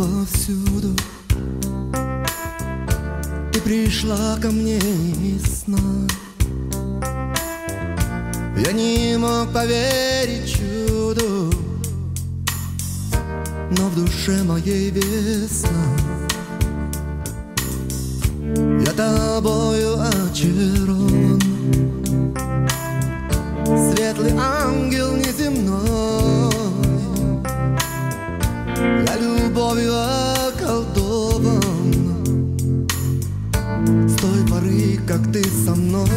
повсюду. Ты пришла ко мне из сна. Я не мог поверить чуду, но в душе моей весна. Я тобою очарован, светлый ангел неземной. Я любовью околдован с той поры, как ты со мной.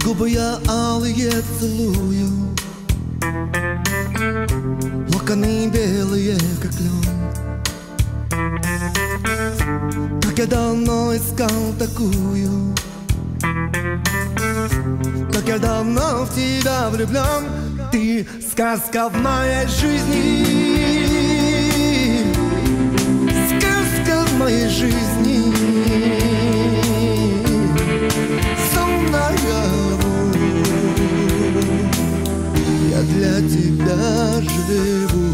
Губы я алые целую, локоны белые, как лен. Как я давно искал такую, как я давно в тебя влюблен. Ты сказка в моей жизни, сказка в моей жизни. Сон наяву, я для тебя живу.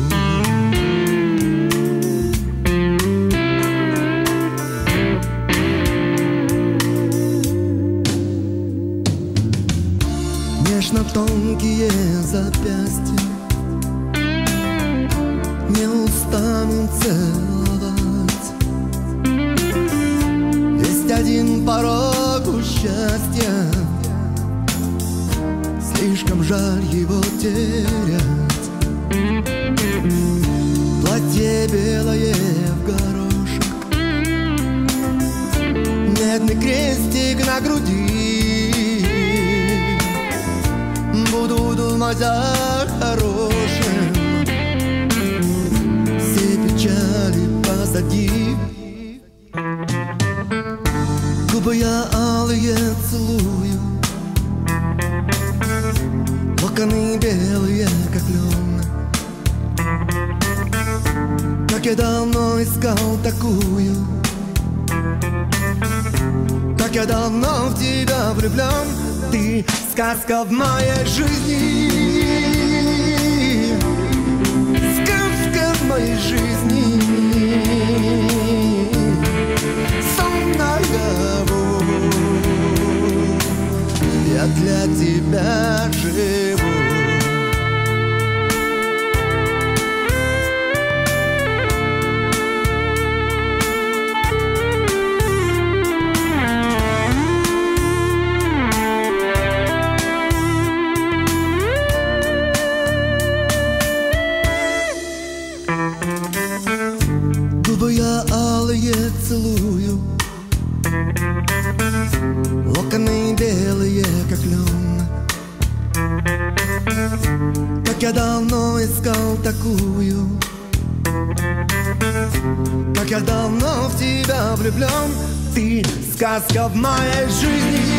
Нежно тонкие запястья не устану целовать. Есть один порог у счастья, слишком жаль его терять. Платье белое в горошек, медный крестик на груди. Буду думать о хорошем, все печали позади. Губы я алые целую, локоны белые, как лен. Как я давно искал такую, как я давно в тебя влюблен. Ты сказка в моей жизни, сказка в моей жизни. Сон наяву, я для тебя живу. Губы я алые целую, локоны белые, как лен. Как я давно искал такую, как я давно в тебя влюблен. Ты сказка в моей жизни,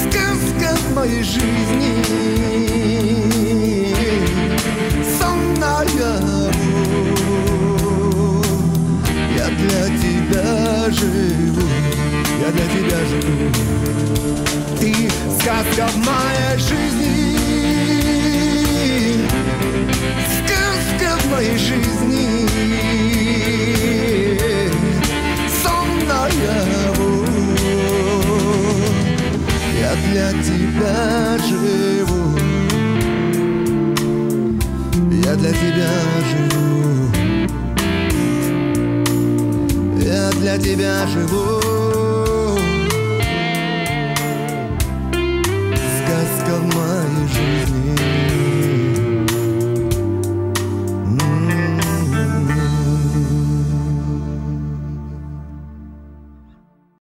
сказка в моей жизни. Сон наяву, я для тебя живу, я для тебя живу. Ты сказка в моей жизни, сказка в моей жизни. Сон наяву, я для тебя живу, я для тебя живу, я для тебя живу.